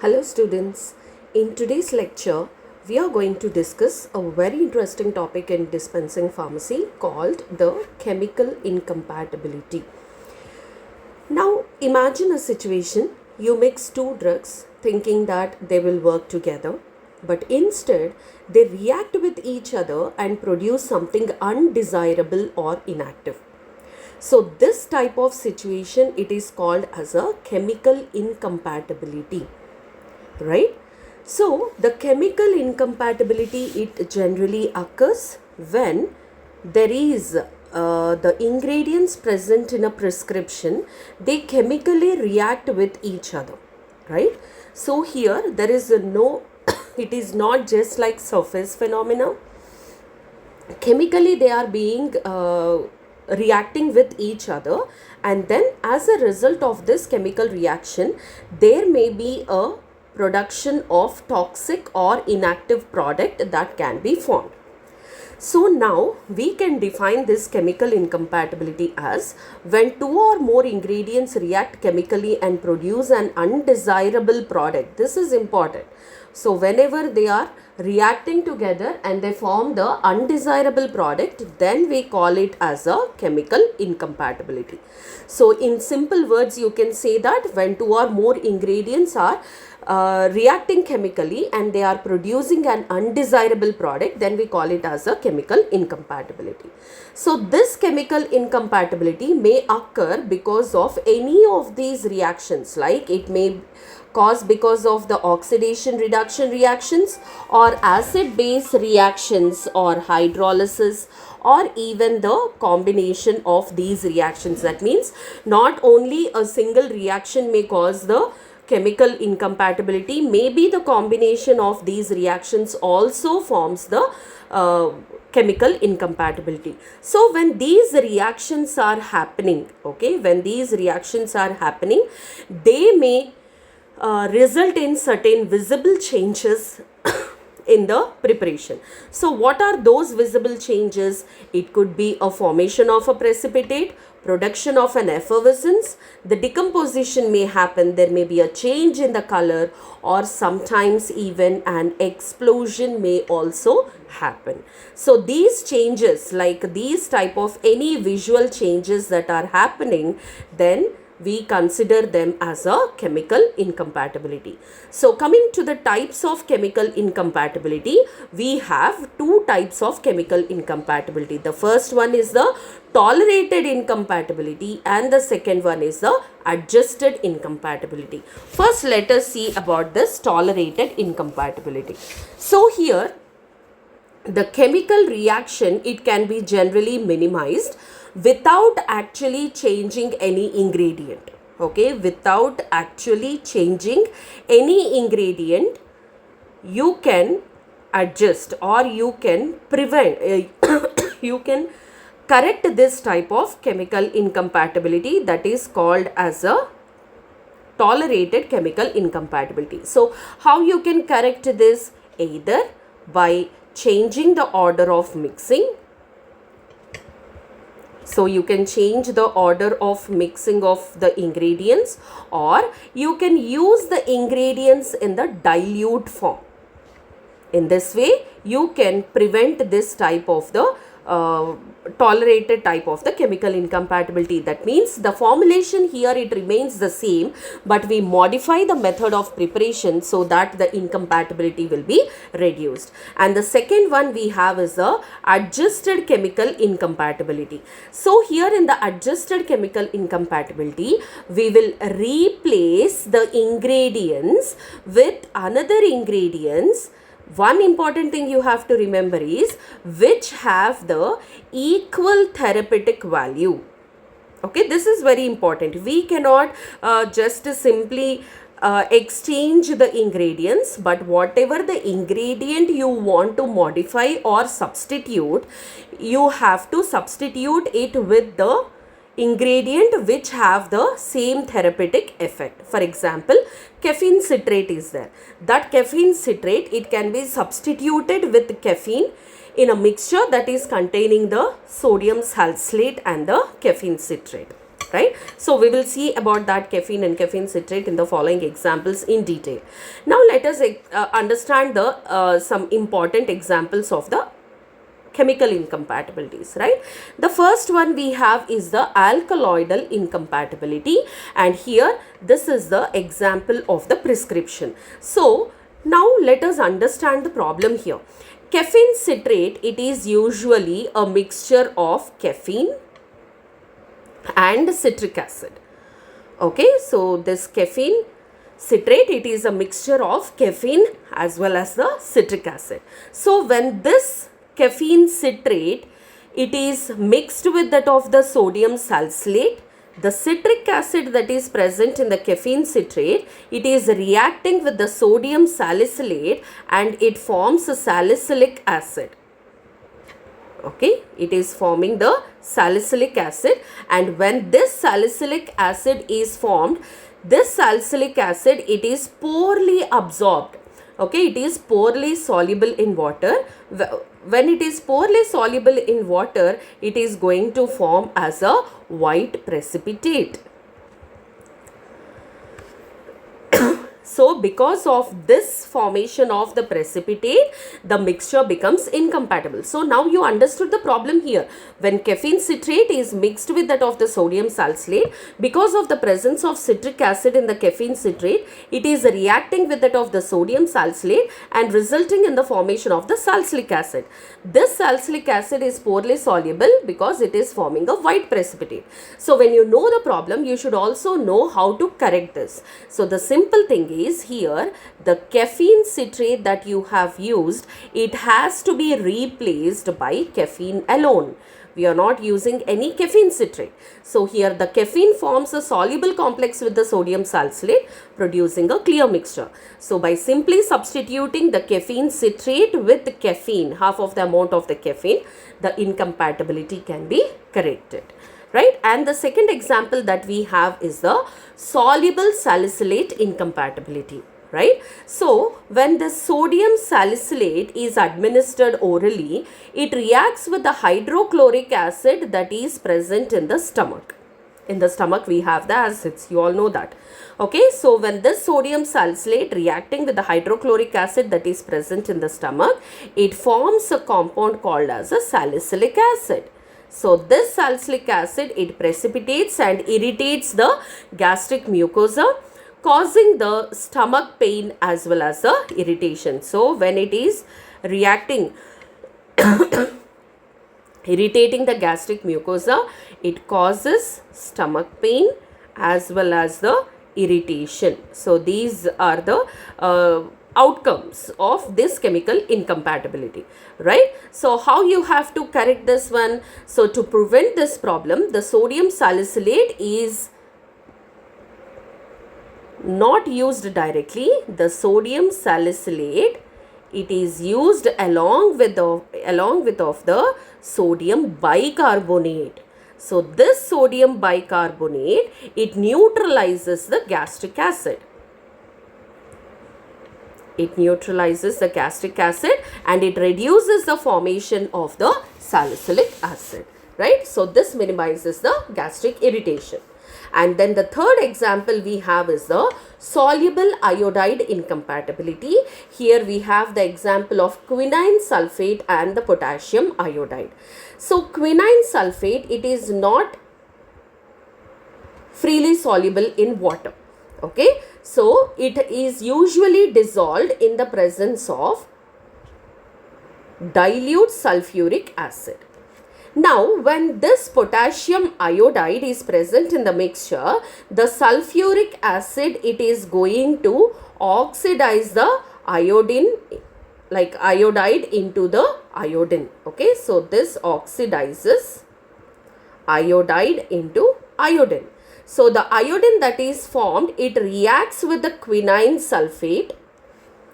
Hello students, in today's lecture we are going to discuss a very interesting topic in dispensing pharmacy called the chemical incompatibility. Now imagine a situation, you mix two drugs thinking that they will work together, but instead they react with each other and produce something undesirable or inactive. So this type of situation, it is called as a chemical incompatibility. Right? So the chemical incompatibility, it generally occurs when there is the ingredients present in a prescription, they chemically react with each other, right? So here there is no it is not just like surface phenomena. Chemically they are being reacting with each other, and then as a result of this chemical reaction there may be a production of toxic or inactive product that can be formed. So now we can define this chemical incompatibility as when two or more ingredients react chemically and produce an undesirable product. This is important. So whenever they are reacting together and they form the undesirable product, then we call it as a chemical incompatibility. So in simple words, you can say that when two or more ingredients are reacting chemically and they are producing an undesirable product, then we call it as a chemical incompatibility. So this chemical incompatibility may occur because of any of these reactions, like it may cause because of the oxidation reduction reactions or acid base reactions or hydrolysis, or even the combination of these reactions. That means not only a single reaction may cause the chemical incompatibility, maybe the combination of these reactions also forms the chemical incompatibility. So when these reactions are happening, when these reactions are happening, they may result in certain visible changes in the preparation. So what are those visible changes? It could be a formation of a precipitate, production of an effervescence, the decomposition may happen, there may be a change in the color, or sometimes even an explosion may also happen. So these changes, like these type of any visual changes that are happening, then we consider them as a chemical incompatibility. So coming to the types of chemical incompatibility, we have two types of chemical incompatibility. The first one is the tolerated incompatibility and the second one is the adjusted incompatibility. First, let us see about this tolerated incompatibility. So here the chemical reaction, it can be generally minimized without actually changing any ingredient. Without actually changing any ingredient, you can adjust or you can prevent you can correct this type of chemical incompatibility, that is called as a tolerated chemical incompatibility. So how you can correct this? Either by changing the order of mixing. So you can change the order of mixing of the ingredients, or you can use the ingredients in the dilute form. In this way, you can prevent this type of the tolerated type of the chemical incompatibility. That means the formulation here, it remains the same, but we modify the method of preparation so that the incompatibility will be reduced. And the second one we have is the adjusted chemical incompatibility. So here in the adjusted chemical incompatibility, we will replace the ingredients with another ingredients. One important thing you have to remember is which have the equal therapeutic value. This is very important. We cannot just simply exchange the ingredients, but whatever the ingredient you want to modify or substitute, you have to substitute it with the ingredient which have the same therapeutic effect. For example, caffeine citrate is there. That caffeine citrate, it can be substituted with caffeine in a mixture that is containing the sodium salicylate and the caffeine citrate. right? So we will see about that caffeine and caffeine citrate in the following examples in detail. Now let us understand the some important examples of the chemical incompatibilities, right? The first one we have is the alkaloidal incompatibility, and here this is the example of the prescription. So now let us understand the problem here. Caffeine citrate, it is usually a mixture of caffeine and citric acid. Okay, so this caffeine citrate, it is a mixture of caffeine as well as the citric acid. So when this caffeine citrate, it is mixed with that of the sodium salicylate, the citric acid that is present in the caffeine citrate, it is reacting with the sodium salicylate and it forms a salicylic acid. Okay, it is forming the salicylic acid, and when this salicylic acid is formed, this salicylic acid, it is poorly absorbed. Okay, it is poorly soluble in water. When it is poorly soluble in water, it is going to form as a white precipitate. So because of this formation of the precipitate, the mixture becomes incompatible. So now you understood the problem here. When caffeine citrate is mixed with that of the sodium salicylate, because of the presence of citric acid in the caffeine citrate, it is reacting with that of the sodium salicylate and resulting in the formation of the salicylic acid. This salicylic acid is poorly soluble because it is forming a white precipitate. So when you know the problem, you should also know how to correct this. So the simple thing is, here the caffeine citrate that you have used, it has to be replaced by caffeine alone. We are not using any caffeine citrate. So here the caffeine forms a soluble complex with the sodium salicylate, producing a clear mixture. So by simply substituting the caffeine citrate with the caffeine, half of the amount of the caffeine, the incompatibility can be corrected. Right? And the second example that we have is the soluble salicylate incompatibility. Right? So when the sodium salicylate is administered orally, it reacts with the hydrochloric acid that is present in the stomach. In the stomach we have the acids, you all know that. Okay, so when this sodium salicylate reacting with the hydrochloric acid that is present in the stomach, it forms a compound called as a salicylic acid. So this salicylic acid, it precipitates and irritates the gastric mucosa, causing the stomach pain as well as the irritation. So when it is reacting, irritating the gastric mucosa, it causes stomach pain as well as the irritation. So these are the outcomes of this chemical incompatibility, right? So how you have to correct this one? So to prevent this problem, the sodium salicylate is not used directly. The sodium salicylate, it is used along with the sodium bicarbonate. So this sodium bicarbonate, it neutralizes the gastric acid. It neutralizes the gastric acid and it reduces the formation of the salicylic acid, right? So this minimizes the gastric irritation. And then the third example we have is the soluble iodide incompatibility. Here we have the example of quinine sulfate and the potassium iodide. So quinine sulfate, it is not freely soluble in water. Okay, so it is usually dissolved in the presence of dilute sulfuric acid. Now, when this potassium iodide is present in the mixture, the sulfuric acid, it is going to oxidize the iodine, like iodide into the iodine. Okay, so this oxidizes iodide into iodine. So the iodine that is formed, it reacts with the quinine sulfate.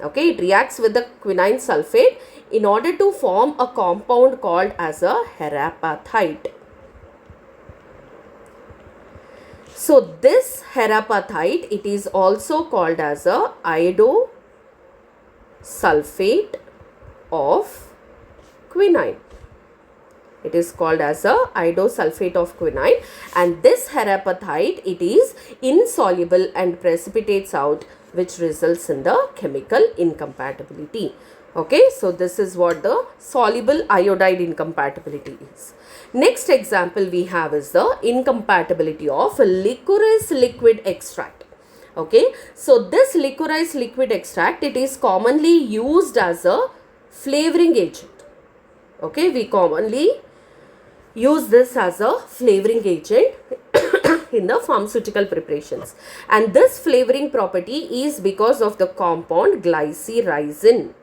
Okay, it reacts with the quinine sulfate in order to form a compound called as a herapatite. So this herapatite, it is also called as a iodosulfate of quinine. It is called as a iodosulfate of quinine, and this herapathite, it is insoluble and precipitates out, which results in the chemical incompatibility. Okay, so this is what the soluble iodide incompatibility is. Next example we have is the incompatibility of licorice liquid extract. Okay, so this licorice liquid extract, it is commonly used as a flavoring agent. Okay, we commonly use this as a flavoring agent in the pharmaceutical preparations, and this flavoring property is because of the compound glycyrrhizin.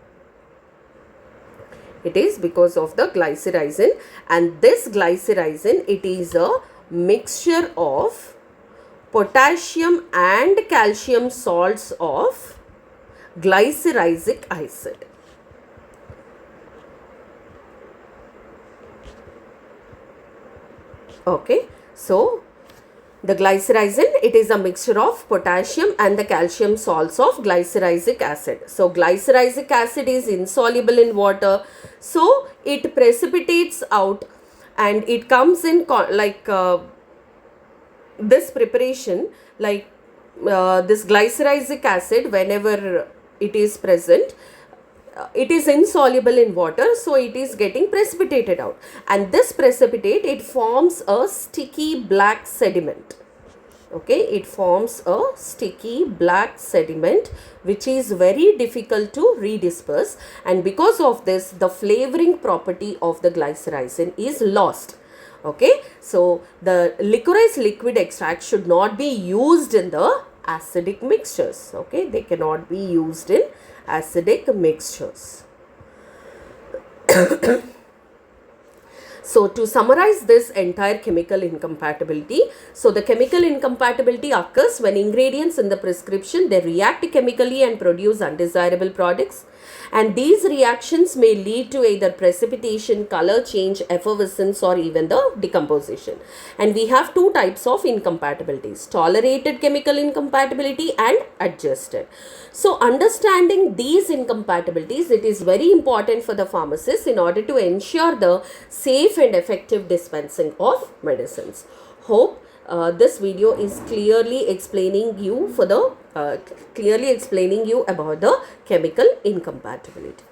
It is because of the glycyrrhizin, and this glycyrrhizin, it is a mixture of potassium and calcium salts of glycyrrhizic acid. Okay, so the glycyrrhizin, it is a mixture of potassium and the calcium salts of glycyrrhizic acid. So glycyrrhizic acid is insoluble in water, so it precipitates out and it comes in this preparation, this glycyrrhizic acid, whenever it is present, it is insoluble in water, so it is getting precipitated out, and this precipitate, it forms a sticky black sediment. Okay, it forms a sticky black sediment which is very difficult to redisperse, and because of this, the flavoring property of the glycyrrhizin is lost. Okay, so the licorice liquid extract should not be used in the acidic mixtures. Okay, they cannot be used in acidic mixtures. So to summarize this entire chemical incompatibility, so the chemical incompatibility occurs when ingredients in the prescription, they react chemically and produce undesirable products, and these reactions may lead to either precipitation, color change, effervescence, or even the decomposition. And we have two types of incompatibilities: tolerated chemical incompatibility and adjusted. So understanding these incompatibilities, it is very important for the pharmacist in order to ensure the safe and effective dispensing of medicines. Hope this video is clearly explaining you about the chemical incompatibility.